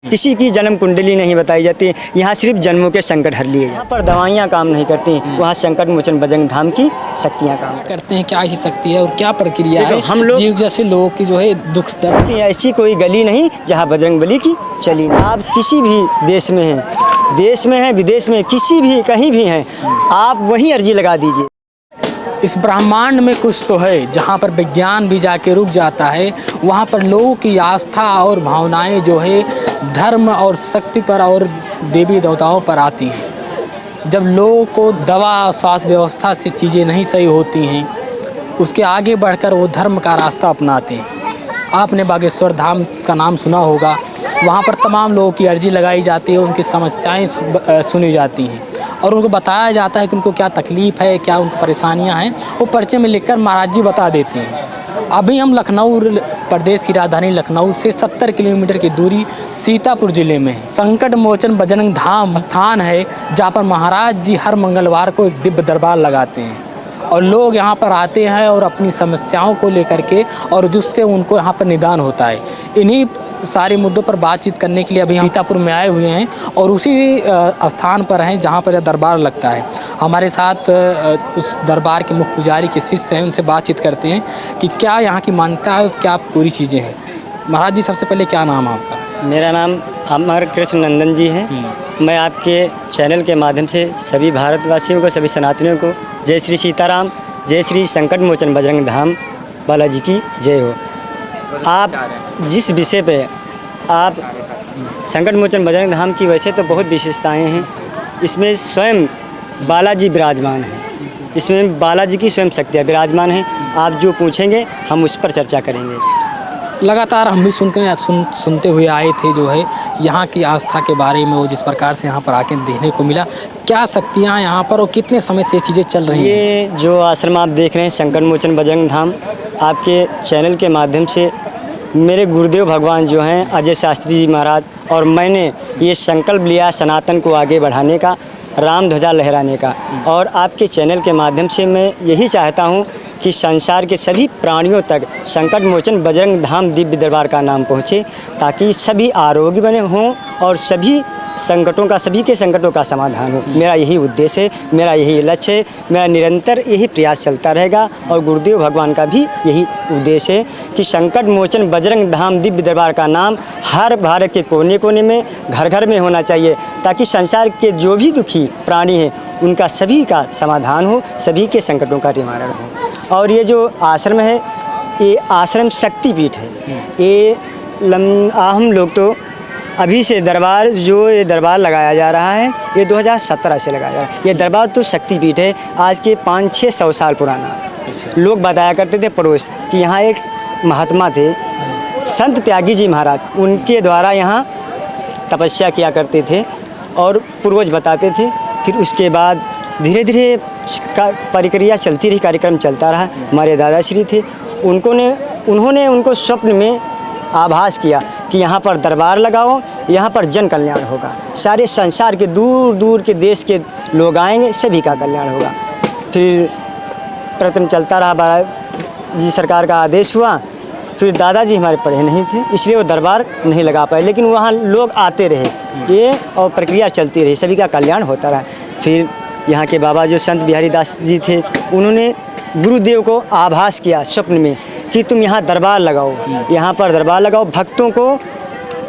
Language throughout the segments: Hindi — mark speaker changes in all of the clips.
Speaker 1: किसी की जन्म कुंडली नहीं बताई जाती, यहाँ सिर्फ जन्मों के संकट हर लिए। यहाँ पर दवाइयाँ काम नहीं करती, वहाँ संकट मोचन बजरंग धाम की शक्तियाँ काम
Speaker 2: करते हैं। क्या ऐसी शक्ति है और क्या प्रक्रिया है
Speaker 1: हम लोग
Speaker 2: जीव जैसे लोगों की जो है दुख दर्द?
Speaker 1: ऐसी कोई गली नहीं जहाँ बजरंग बली की चली नहीं। आप किसी भी देश में हैं, विदेश में, किसी भी कहीं भी हैं, आप वहीं अर्जी लगा दीजिए।
Speaker 2: इस ब्रह्मांड में कुछ तो है जहाँ पर विज्ञान भी जाके रुक जाता है, वहाँ पर लोगों की आस्था और भावनाएं जो है धर्म और शक्ति पर और देवी देवताओं पर आती हैं। जब लोगों को दवा स्वास्थ्य व्यवस्था से चीज़ें नहीं सही होती हैं, उसके आगे बढ़कर वो धर्म का रास्ता अपनाते हैं। आपने बागेश्वर धाम का नाम सुना होगा, वहाँ पर तमाम लोगों की अर्जी लगाई जाती है, उनकी समस्याएं सुनी जाती हैं और उनको बताया जाता है कि उनको क्या तकलीफ़ है, क्या उनको परेशानियां हैं, वो पर्चे में लिखकर महाराज जी बता देते हैं। अभी हम लखनऊ प्रदेश की राजधानी लखनऊ से 70 किलोमीटर की दूरी सीतापुर ज़िले में है। संकट मोचन बजरंग धाम स्थान है जहाँ पर महाराज जी हर मंगलवार को एक दिव्य दरबार लगाते हैं और लोग यहाँ पर आते हैं और अपनी समस्याओं को लेकर के और जिससे उनको यहाँ पर निदान होता है। इन्हीं सारे मुद्दों पर बातचीत करने के लिए अभी हम सीतापुर में आए हुए हैं और उसी स्थान पर हैं जहाँ पर यह दरबार लगता है। हमारे साथ उस दरबार के मुख्य पुजारी के शिष्य हैं, उनसे बातचीत करते हैं कि क्या यहाँ की मान्यता है, क्या पूरी चीज़ें हैं। महाराज जी, सबसे पहले क्या नाम है आपका?
Speaker 1: मेरा नाम अमर कृष्ण नंदन जी है। मैं आपके चैनल के माध्यम से सभी भारतवासियों को, सभी सनातनियों को जय श्री सीताराम, जय श्री संकट मोचन बजरंग धाम बालाजी की जय हो। आप जिस विषय पे आप संकट मोचन बजरंग धाम की वैसे तो बहुत विशेषताएं हैं, इसमें स्वयं बालाजी विराजमान हैं, इसमें बालाजी की स्वयं शक्तियाँ विराजमान हैं। आप जो पूछेंगे हम उस पर चर्चा करेंगे।
Speaker 2: लगातार हम भी सुनते हुए आए थे जो है यहाँ की आस्था के बारे में, वो जिस प्रकार से यहाँ पर आके देखने को मिला, क्या शक्तियाँ यहाँ पर और कितने समय से ये चीज़ें चल रही हैं?
Speaker 1: ये जो आश्रम आप देख रहे हैं संकट मोचन बजरंग धाम, आपके चैनल के माध्यम से मेरे गुरुदेव भगवान जो हैं अजय शास्त्री जी महाराज और मैंने ये संकल्प लिया सनातन को आगे बढ़ाने का, राम ध्वजा लहराने का। और आपके चैनल के माध्यम से मैं यही चाहता हूँ कि संसार के सभी प्राणियों तक संकट मोचन बजरंग धाम दिव्य दरबार का नाम पहुँचे, ताकि सभी आरोग्य बने हों और सभी के संकटों का समाधान हो। मेरा यही उद्देश्य है, मेरा यही लक्ष्य है, मेरा निरंतर यही प्रयास चलता रहेगा और गुरुदेव भगवान का भी यही उद्देश्य है कि संकट मोचन बजरंग धाम दिव्य दरबार का नाम हर भारत के कोने कोने में, घर घर में होना चाहिए, ताकि संसार के जो भी दुखी प्राणी हैं उनका सभी का समाधान हो, सभी के संकटों का निवारण हो। और ये जो आश्रम है, ये आश्रम शक्तिपीठ है। ये हम लोग तो अभी से दरबार जो ये दरबार लगाया जा रहा है, ये 2017 से लगाया जा रहा है। ये दरबार तो शक्तिपीठ है, आज के 500-600 साल पुराना। लोग बताया करते थे पड़ोस कि यहाँ एक महात्मा थे संत त्यागी जी महाराज, उनके द्वारा यहाँ तपस्या किया करते थे और पूर्वज बताते थे। फिर उसके बाद धीरे धीरे प्रक्रिया चलती रही, कार्यक्रम चलता रहा। हमारे दादाश्री थे, उन्होंने उनको स्वप्न में आभास किया कि यहाँ पर दरबार लगाओ, यहाँ पर जन कल्याण होगा, सारे संसार के दूर दूर के देश के लोग आएंगे, सभी का कल्याण होगा। फिर प्रयत्न चलता रहा, बालाजी सरकार का आदेश हुआ। फिर दादाजी हमारे पढ़े नहीं थे, इसलिए वो दरबार नहीं लगा पाए, लेकिन वहाँ लोग आते रहे, ये और प्रक्रिया चलती रही, सभी का कल्याण होता रहा। फिर यहाँ के बाबा जो संत बिहारी दास जी थे, उन्होंने गुरुदेव को आभास किया स्वप्न में कि तुम यहाँ दरबार लगाओ, यहाँ पर दरबार लगाओ, भक्तों को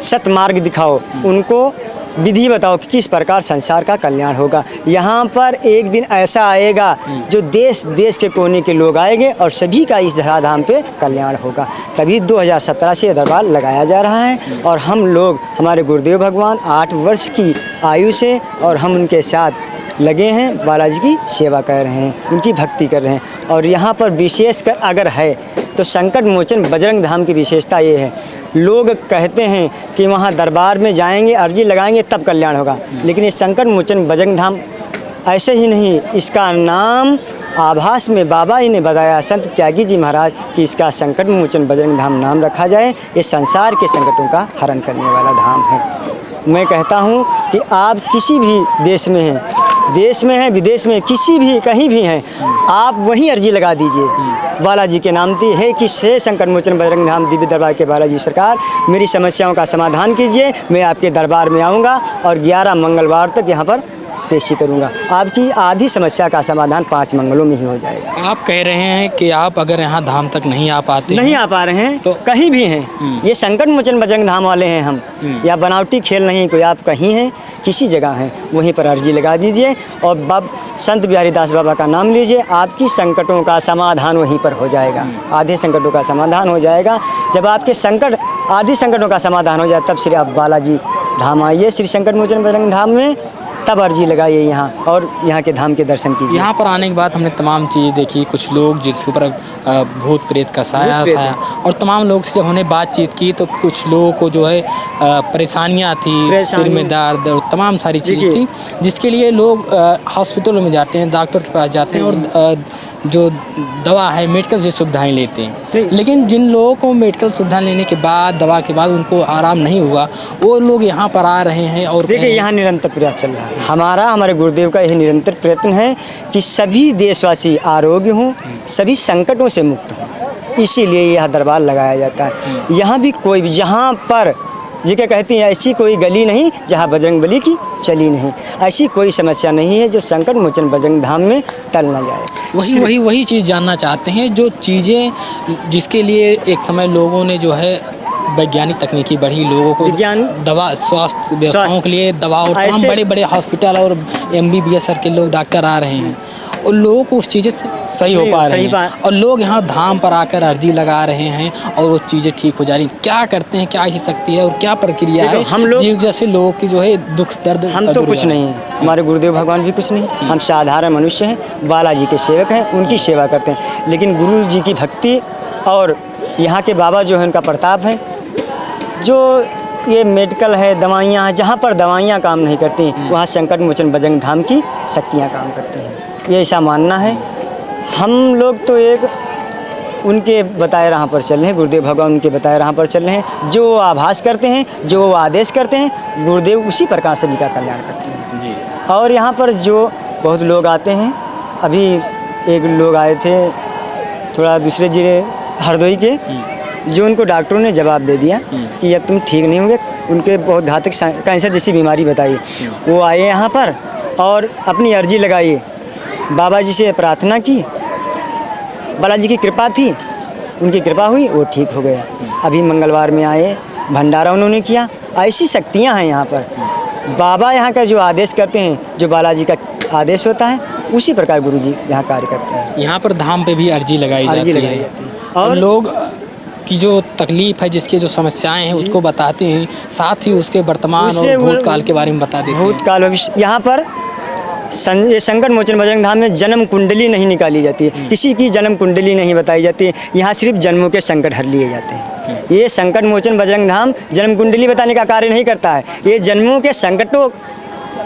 Speaker 1: सतमार्ग दिखाओ, उनको विधि बताओ कि किस प्रकार संसार का कल्याण होगा। यहाँ पर एक दिन ऐसा आएगा जो देश देश के कोने के लोग आएंगे और सभी का इस धराधाम पे कल्याण होगा। तभी 2017 से दरबार लगाया जा रहा है और हम लोग, हमारे गुरुदेव भगवान 8 वर्ष की आयु से और हम उनके साथ लगे हैं, बालाजी की सेवा कर रहे हैं, उनकी भक्ति कर रहे हैं। और यहाँ पर विशेषकर अगर है तो संकट मोचन बजरंग धाम की विशेषता ये है, लोग कहते हैं कि वहाँ दरबार में जाएंगे, अर्जी लगाएंगे तब कल्याण होगा, लेकिन ये संकट मोचन बजरंग धाम ऐसे ही नहीं, इसका नाम आभास में बाबा ही ने बताया, संत त्यागी जी महाराज, कि इसका संकट मोचन बजरंग धाम नाम रखा जाए। ये संसार के संकटों का हरण करने वाला धाम है। मैं कहता हूँ कि आप किसी भी देश में हैं, विदेश में, किसी भी कहीं भी हैं, आप वहीं अर्जी लगा दीजिए। बालाजी के नाम थी है कि हे संकट मोचन बजरंग धाम दिव्य दरबार के बालाजी सरकार, मेरी समस्याओं का समाधान कीजिए। मैं आपके दरबार में आऊँगा और 11 मंगलवार तक यहाँ पर पेशी करूँगा। आपकी आधी समस्या का समाधान 5 मंगलों में ही हो जाएगा।
Speaker 2: आप कह रहे हैं कि आप अगर यहाँ धाम तक नहीं आ पाते
Speaker 1: नहीं आ पा रहे हैं तो कहीं भी हैं, ये संकट मोचन बजरंग धाम वाले हैं हम, या बनावटी खेल नहीं कोई। आप कहीं हैं, किसी जगह हैं, वहीं पर अर्जी लगा दीजिए और संत बिहारी दास बाबा का नाम लीजिए, आपकी संकटों का समाधान वहीं पर हो जाएगा। आधे संकटों का समाधान हो जाएगा। जब आपके आधे संकटों का समाधान हो जाए तब श्री आप बालाजी धाम आइए, श्री संकट मोचन बजरंग धाम में, तब अर्जी लगाइए यहाँ और यहाँ के धाम के दर्शन कीजिए।
Speaker 2: यहाँ पर आने के बाद हमने तमाम चीज़ें देखी, कुछ लोग जिसके ऊपर भूत प्रेत का साया था, और तमाम लोग से जब हमने बातचीत की तो कुछ लोगों को जो है परेशानियाँ थी, सिर में दर्द और तमाम सारी चीज़ें थी, जिसके लिए लोग हॉस्पिटलों में जाते हैं, डॉक्टर के पास जाते हैं और जो दवा है मेडिकल से सुविधाएं लेते हैं। लेकिन जिन लोगों को मेडिकल सुविधा लेने के बाद, दवा के बाद उनको आराम नहीं हुआ, वो लोग यहाँ पर आ रहे हैं। और
Speaker 1: देखिए यहाँ निरंतर प्रयास चल रहा है हमारे गुरुदेव का यही निरंतर प्रयत्न है कि सभी देशवासी आरोग्य हों, सभी संकटों से मुक्त हों। इसीलिए यह दरबार लगाया जाता है। यहाँ भी कोई भी, जहाँ पर जिसे कहती हैं ऐसी कोई गली नहीं जहाँ बजरंग बली की चली नहीं, ऐसी कोई समस्या नहीं है जो संकट मोचन बजरंग धाम में टल ना जाए।
Speaker 2: वही चीज़ जानना चाहते हैं, जो चीज़ें जिसके लिए एक समय लोगों ने जो है वैज्ञानिक तकनीकी बढ़ी, लोगों को
Speaker 1: विज्ञान,
Speaker 2: दवा, स्वास्थ्य व्यवस्थाओं के लिए दवा और तमाम बड़े बड़े हॉस्पिटल और MBBS सर के लोग डॉक्टर आ रहे हैं और लोगों को उस चीज़ें सही हो पा रही हैं, और लोग यहाँ धाम पर आकर अर्जी लगा रहे हैं और वो चीज़ें ठीक हो जा रही हैं। क्या करते हैं, क्या ऐसी शक्ति है और क्या प्रक्रिया है
Speaker 1: हम लोग
Speaker 2: जैसे लोगों की जो है दुख दर्द?
Speaker 1: हम तो कुछ नहीं है, हमारे गुरुदेव भगवान भी कुछ नहीं, हम साधारण मनुष्य हैं, बालाजी के सेवक हैं, उनकी सेवा करते हैं। लेकिन गुरु जी की भक्ति और यहाँ के बाबा जो है उनका प्रताप है, जो ये मेडिकल है, दवाइयाँ हैं, जहाँ पर दवाइयाँ काम नहीं करती वहाँ संकट मोचन बजरंग धाम की शक्तियाँ काम करती हैं, ये ऐसा मानना है। हम लोग तो एक उनके बताए राह पर चल रहे हैं, गुरुदेव भगवान उनके बताए राह पर चल रहे हैं। जो आभास करते हैं, जो आदेश करते हैं, गुरुदेव उसी प्रकार सभी का कल्याण करते हैं जी। और यहाँ पर जो बहुत लोग आते हैं, अभी एक लोग आए थे थोड़ा दूसरे जिले हरदोई के, जो उनको डॉक्टरों ने जवाब दे दिया कि अब तुम ठीक नहीं होंगे, उनके बहुत घातक कैंसर जैसी बीमारी बताई। वो आए यहाँ पर और अपनी अर्जी लगाई, बाबा जी से प्रार्थना की, बालाजी की कृपा थी, उनकी कृपा हुई, वो ठीक हो गया। अभी मंगलवार में आए, भंडारा उन्होंने किया। ऐसी शक्तियाँ हैं यहाँ पर। बाबा यहाँ का जो आदेश करते हैं, जो बालाजी का आदेश होता है, उसी प्रकार गुरु जी यहाँ कार्य करते हैं।
Speaker 2: यहाँ पर धाम पे भी अर्जी लगाई जाती है और लोग की जो तकलीफ़ है, जिसकी जो समस्याएं हैं उसको बताते हैं, साथ ही उसके वर्तमान और भूतकाल के बारे में बता देते हैं।
Speaker 1: भूतकाल भविष्य, यहाँ पर ये संकट मोचन बजरंग धाम में जन्म कुंडली नहीं निकाली जाती है, किसी की जन्म कुंडली नहीं बताई जाती है। यहाँ सिर्फ जन्मों के संकट हर लिए जाते हैं। ये संकट मोचन बजरंग धाम जन्म कुंडली बताने का कार्य नहीं करता है, ये जन्मों के संकटों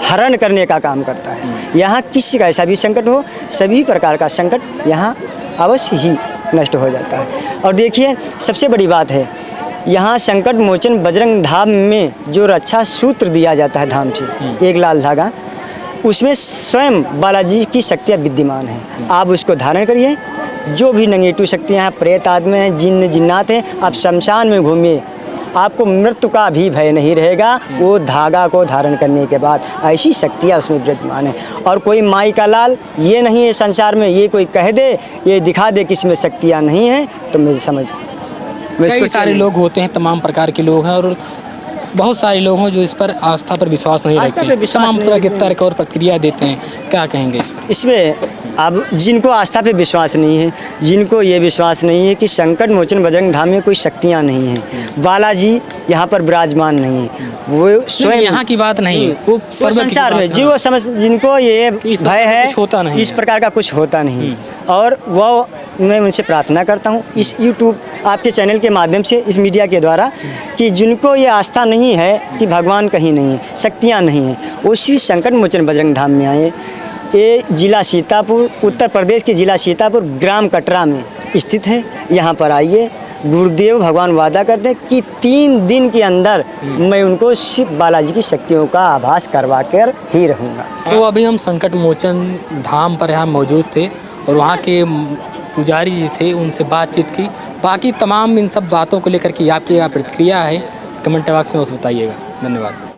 Speaker 1: हरण करने का काम करता है। यहाँ किसी का ऐसा भी संकट हो, सभी प्रकार का संकट यहाँ अवश्य ही नष्ट हो जाता है। और देखिए सबसे बड़ी बात है, यहाँ संकट मोचन बजरंग धाम में जो रक्षा सूत्र दिया जाता है धाम से, एक लाल धागा, उसमें स्वयं बालाजी की शक्तियाँ विद्यमान हैं। आप उसको धारण करिए, जो भी नंगेटू शक्तियाँ हैं, प्रेत आत्मा हैं, जिन्न जिन्नात हैं, आप शमशान में घूमिए, आपको मृत्यु का भी भय नहीं रहेगा। वो धागा को धारण करने के बाद ऐसी शक्तियाँ उसमें विद्यमान है। और कोई माई का लाल ये नहीं है संसार में, ये कोई कह दे, ये दिखा दे कि इसमें शक्तियाँ नहीं हैं, तो मेरी समझ
Speaker 2: कई सारे लोग होते हैं, तमाम प्रकार के लोग हैं, और बहुत सारे लोग हैं जो इस पर आस्था पर विश्वास नहीं रखते हैं, तमाम तरह के तर्क और प्रक्रिया देते हैं। क्या कहेंगे
Speaker 1: इसमें? अब जिनको आस्था पे विश्वास नहीं है, जिनको ये विश्वास नहीं है कि संकट मोचन बजरंग धाम में कोई शक्तियाँ नहीं हैं, बालाजी यहाँ पर विराजमान नहीं है, वो स्वयं
Speaker 2: यहाँ की बात नहीं,
Speaker 1: वो संसार में जो समझ, जिनको ये भय है, होता नहीं, इस प्रकार का कुछ होता नहीं। और वो मैं उनसे प्रार्थना करता हूँ इस यूट्यूब आपके चैनल के माध्यम से, इस मीडिया के द्वारा, कि जिनको ये आस्था नहीं है कि भगवान कहीं नहीं है, शक्तियाँ नहीं हैं, वो श्री संकट मोचन बजरंग धाम में आए। ये जिला सीतापुर, उत्तर प्रदेश के जिला सीतापुर, ग्राम कटरा में स्थित है। यहाँ पर आइए, गुरुदेव भगवान वादा करते हैं कि 3 दिन के अंदर मैं उनको शिव बालाजी की शक्तियों का आभास करवा कर ही रहूँगा।
Speaker 2: तो अभी हम संकट मोचन धाम पर यहाँ मौजूद थे और वहाँ के पुजारी जी थे उनसे बातचीत की। बाकी तमाम इन सब बातों को लेकर के आपकी क्या प्रतिक्रिया है कमेंट बॉक्स में उसे बताइएगा। धन्यवाद।